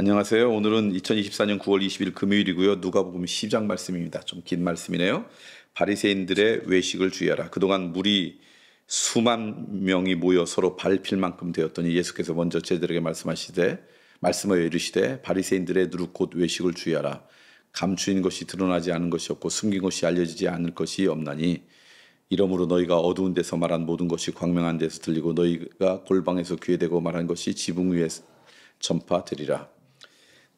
안녕하세요. 오늘은 2024년 9월 20일 금요일이고요. 누가복음 10장 말씀입니다. 좀 긴 말씀이네요. 바리새인들의 외식을 주의하라. 그동안 무리 수만 명이 모여 서로 밟힐 만큼 되었더니 예수께서 먼저 제자들에게 말씀하여 이르시되 바리새인들의 누룩 곧 외식을 주의하라. 감추인 것이 드러나지 않은 것이 없고 숨긴 것이 알려지지 않을 것이 없나니 이러므로 너희가 어두운 데서 말한 모든 것이 광명한 데서 들리고 너희가 골방에서 귀에 대고 말한 것이 지붕 위에 전파되리라.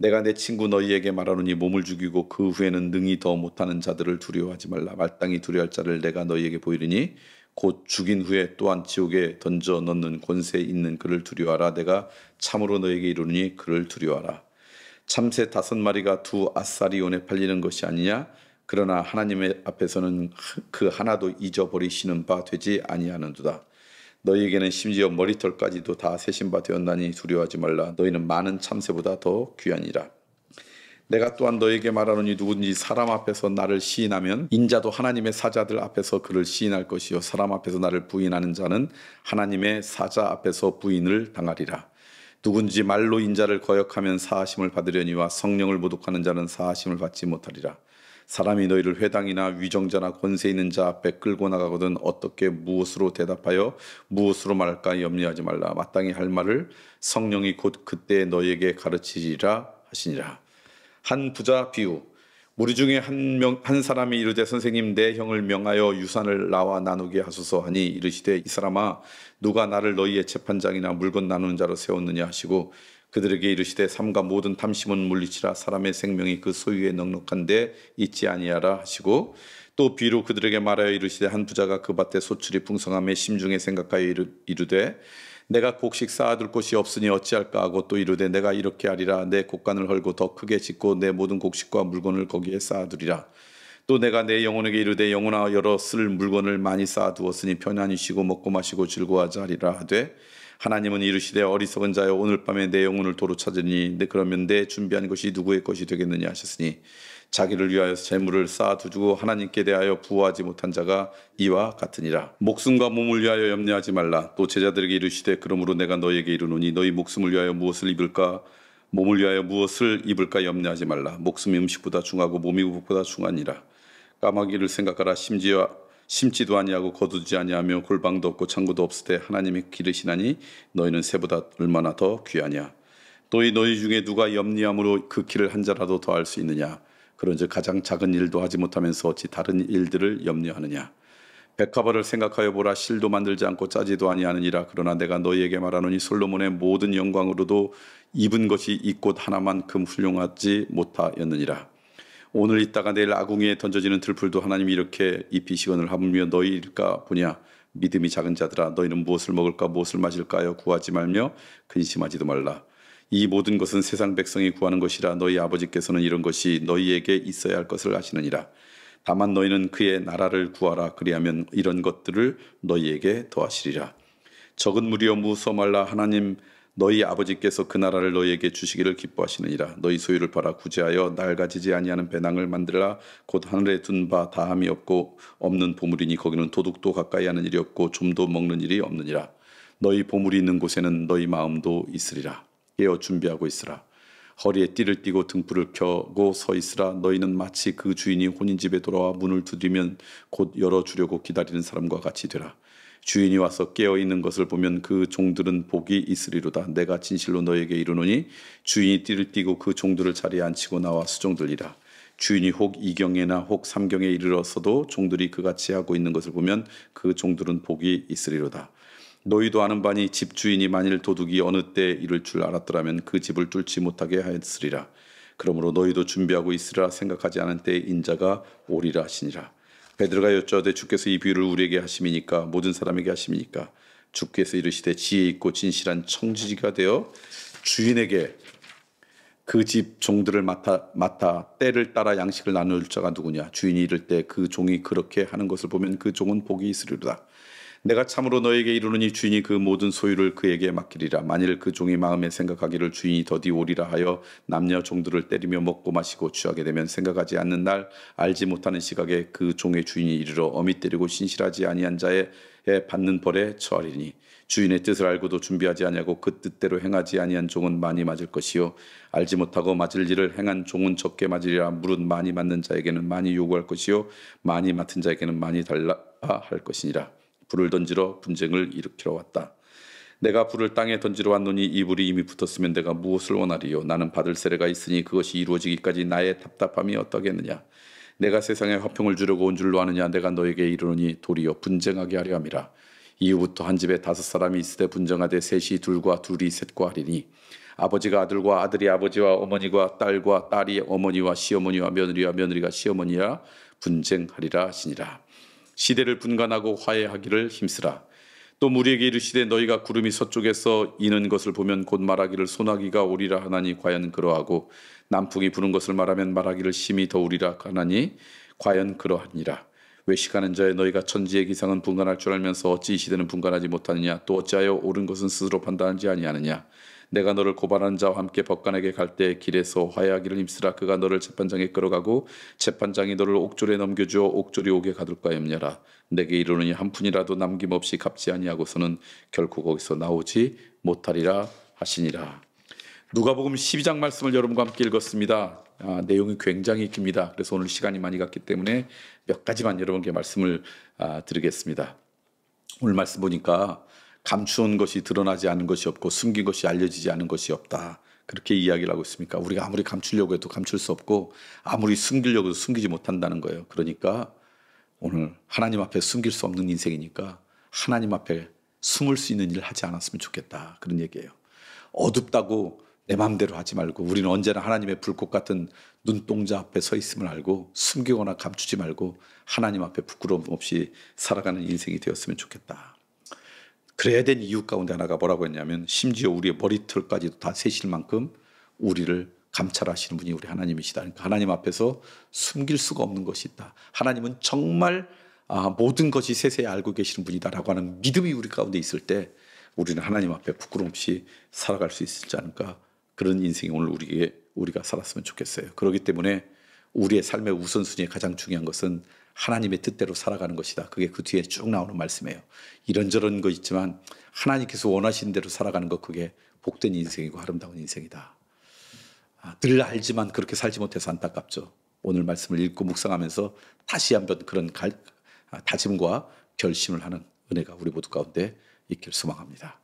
내가 내 친구 너희에게 말하노니 몸을 죽이고 그 후에는 능히 더 못하는 자들을 두려워하지 말라. 마땅히 두려워할 자를 내가 너희에게 보이리니 곧 죽인 후에 또한 지옥에 던져 넣는 권세 있는 그를 두려워하라. 내가 참으로 너희에게 이르노니 그를 두려워하라. 참새 5마리가 2아사리온에 팔리는 것이 아니냐? 그러나 하나님의 앞에서는 그 하나도 잊어버리시는 바 되지 아니하는도다. 너희에게는 심지어 머리털까지도 다 세신 바 되었나니 두려워하지 말라. 너희는 많은 참새보다 더 귀하니라. 내가 또한 너희에게 말하노니 누구든지 사람 앞에서 나를 시인하면 인자도 하나님의 사자들 앞에서 그를 시인할 것이요 사람 앞에서 나를 부인하는 자는 하나님의 사자 앞에서 부인을 당하리라. 누군지 말로 인자를 거역하면 사하심을 받으려니와 성령을 모독하는 자는 사하심을 받지 못하리라. 사람이 너희를 회당이나 위정자나 권세 있는 자 앞에 끌고 나가거든 어떻게 무엇으로 대답하여 무엇으로 말할까 염려하지 말라. 마땅히 할 말을 성령이 곧 그때 너희에게 가르치리라 하시니라. 한 부자 비유. 무리 중에 한 사람이 이르되 선생님 내 형을 명하여 유산을 나와 나누게 하소서 하니 이르시되 이 사람아 누가 나를 너희의 재판장이나 물건 나누는 자로 세웠느냐 하시고 그들에게 이르시되 삼가 모든 탐심은 물리치라. 사람의 생명이 그 소유에 넉넉한데 있지 아니하라 하시고 또 비로 그들에게 말하여 이르시되 한 부자가 그 밭에 소출이 풍성함에 심중에 생각하여 이르되 내가 곡식 쌓아둘 곳이 없으니 어찌할까 하고 또 이르되 내가 이렇게 하리라. 내 곡간을 헐고 더 크게 짓고 내 모든 곡식과 물건을 거기에 쌓아두리라. 또 내가 내 영혼에게 이르되 영혼아 여러 쓸 물건을 많이 쌓아두었으니 편안히 쉬고 먹고 마시고 즐거워하자 하리라 하되 하나님은 이르시되 어리석은 자여 오늘 밤에 내 영혼을 도로 찾으니 그러면 내 준비한 것이 누구의 것이 되겠느냐 하셨으니 자기를 위하여 재물을 쌓아두고 하나님께 대하여 부어하지 못한 자가 이와 같으니라. 목숨과 몸을 위하여 염려하지 말라. 또 제자들에게 이르시되 그러므로 내가 너희에게 이르노니 너희 목숨을 위하여 무엇을 입을까 몸을 위하여 무엇을 입을까 염려하지 말라. 목숨이 음식보다 중하고 몸이 우복보다 중하니라. 까마귀를 생각하라. 심지도 아니하고 거두지 아니하며 골방도 없고 창고도 없을 때 하나님이 기르시나니 너희는 새보다 얼마나 더 귀하냐. 또 이 너희 중에 누가 염려함으로 그 길을 한 자라도 더할 수 있느냐. 그런즉 가장 작은 일도 하지 못하면서 어찌 다른 일들을 염려하느냐. 백합화를 생각하여 보라. 실도 만들지 않고 짜지도 아니하느니라. 그러나 내가 너희에게 말하노니 솔로몬의 모든 영광으로도 입은 것이 이 꽃 하나만큼 훌륭하지 못하였느니라. 오늘 있다가 내일 아궁이에 던져지는 들풀도 하나님이 이렇게 입히시거늘 하물며 너희일까 보냐. 믿음이 작은 자들아 너희는 무엇을 먹을까 무엇을 마실까 하여 구하지 말며 근심하지도 말라. 이 모든 것은 세상 백성이 구하는 것이라. 너희 아버지께서는 이런 것이 너희에게 있어야 할 것을 아시느니라. 다만 너희는 그의 나라를 구하라. 그리하면 이런 것들을 너희에게 더하시리라. 적은 무리여 무서 말라. 하나님 너희 아버지께서 그 나라를 너희에게 주시기를 기뻐하시느니라. 너희 소유를 팔아 구제하여 낡아지지 아니하는 배낭을 만들라. 곧 하늘에 둔 바 다함이 없는 보물이니 거기는 도둑도 가까이 하는 일이 없고 좀도 먹는 일이 없느니라. 너희 보물이 있는 곳에는 너희 마음도 있으리라. 깨어 준비하고 있으라. 허리에 띠를 띠고 등불을 켜고 서 있으라. 너희는 마치 그 주인이 혼인집에 돌아와 문을 두드리면 곧 열어주려고 기다리는 사람과 같이 되라. 주인이 와서 깨어있는 것을 보면 그 종들은 복이 있으리로다. 내가 진실로 너에게 이르노니 주인이 띠를 띠고 그 종들을 자리에 앉히고 나와 수종들리라. 주인이 혹 2경에나 혹 3경에 이르렀어도 종들이 그같이 하고 있는 것을 보면 그 종들은 복이 있으리로다. 너희도 아는 바니 집주인이 만일 도둑이 어느 때 이를 줄 알았더라면 그 집을 뚫지 못하게 하였으리라. 그러므로 너희도 준비하고 있으라. 생각하지 않은 때에 인자가 오리라 하시니라. 베드로가 여쭈어되 주께서 이 비유를 우리에게 하심이니까 모든 사람에게 하심이니까. 주께서 이르시되 지혜 있고 진실한 청지기가 되어 주인에게 그 집 종들을 맡아 때를 따라 양식을 나눌 자가 누구냐. 주인이 이를 때 그 종이 그렇게 하는 것을 보면 그 종은 복이 있으리로다. 내가 참으로 너에게 이르노니 주인이 그 모든 소유를 그에게 맡기리라. 만일 그 종이 마음에 생각하기를 주인이 더디 오리라 하여 남녀 종들을 때리며 먹고 마시고 취하게 되면 생각하지 않는 날 알지 못하는 시각에 그 종의 주인이 이르러 어미 때리고 신실하지 아니한 자에 받는 벌에 처하리니 주인의 뜻을 알고도 준비하지 아니하고 그 뜻대로 행하지 아니한 종은 많이 맞을 것이요 알지 못하고 맞을 일을 행한 종은 적게 맞으리라. 물은 많이 맞는 자에게는 많이 요구할 것이요 많이 맡은 자에게는 많이 달라 할 것이니라. 불을 던지러 분쟁을 일으키러 왔다. 내가 불을 땅에 던지러 왔노니 이 불이 이미 붙었으면 내가 무엇을 원하리요. 나는 받을 세례가 있으니 그것이 이루어지기까지 나의 답답함이 어떠겠느냐. 내가 세상에 화평을 주려고 온 줄로 아느냐. 내가 너에게 이르노니 도리어 분쟁하게 하려 함이라. 이후부터 한 집에 5사람이 있으되 분쟁하되 셋이 둘과 둘이 셋과 하리니 아버지가 아들과 아들이 아버지와 어머니와 딸과 딸이 어머니와 시어머니와 며느리와 며느리가 시어머니와 분쟁하리라 하시니라. 시대를 분간하고 화해하기를 힘쓰라. 또 무리에게 이르시되 너희가 구름이 서쪽에서 이는 것을 보면 곧 말하기를 소나기가 오리라 하나니 과연 그러하고 남풍이 부는 것을 말하면 말하기를 심히 더우리라 하나니 과연 그러하니라. 외식하는 자여 너희가 천지의 기상은 분간할 줄 알면서 어찌 이 시대는 분간하지 못하느냐. 또 어찌하여 옳은 것은 스스로 판단하지 아니하느냐. 내가 너를 고발하는 자와 함께 법관에게 갈 때 길에서 화해하기를 힘쓰라. 그가 너를 재판장에 끌어가고 재판장이 너를 옥졸에 넘겨주어 옥졸이 오게 가둘까 염려라. 내게 이르노니 한 푼이라도 남김없이 갚지 아니하고서는 결코 거기서 나오지 못하리라 하시니라. 누가복음 12장 말씀을 여러분과 함께 읽었습니다. 내용이 굉장히 깁니다. 그래서 오늘 시간이 많이 갔기 때문에 몇 가지만 여러분께 말씀을 드리겠습니다. 오늘 말씀 보니까 감추온 것이 드러나지 않은 것이 없고 숨긴 것이 알려지지 않은 것이 없다. 그렇게 이야기를 하고 있습니까? 우리가 아무리 감추려고 해도 감출 수 없고 아무리 숨기려고 해도 숨기지 못한다는 거예요. 그러니까 오늘 하나님 앞에 숨길 수 없는 인생이니까 하나님 앞에 숨을 수 있는 일을 하지 않았으면 좋겠다. 그런 얘기예요. 어둡다고 내 마음대로 하지 말고 우리는 언제나 하나님의 불꽃 같은 눈동자 앞에 서 있음을 알고 숨기거나 감추지 말고 하나님 앞에 부끄러움 없이 살아가는 인생이 되었으면 좋겠다. 그래야 된 이유 가운데 하나가 뭐라고 했냐면 심지어 우리의 머리털까지도 다 세실 만큼 우리를 감찰하시는 분이 우리 하나님이시다. 그러니까 하나님 앞에서 숨길 수가 없는 것이 있다. 하나님은 정말 모든 것이 세세히 알고 계시는 분이다라고 하는 믿음이 우리 가운데 있을 때 우리는 하나님 앞에 부끄러움 없이 살아갈 수 있지 않을까. 그런 인생이 오늘 우리가 살았으면 좋겠어요. 그렇기 때문에 우리의 삶의 우선순위에 가장 중요한 것은 하나님의 뜻대로 살아가는 것이다. 그게 그 뒤에 쭉 나오는 말씀이에요. 이런저런 거 있지만 하나님께서 원하시는 대로 살아가는 것, 그게 복된 인생이고 아름다운 인생이다. 늘 알지만 그렇게 살지 못해서 안타깝죠. 오늘 말씀을 읽고 묵상하면서 다시 한번 그런 다짐과 결심을 하는 은혜가 우리 모두 가운데 있길 소망합니다.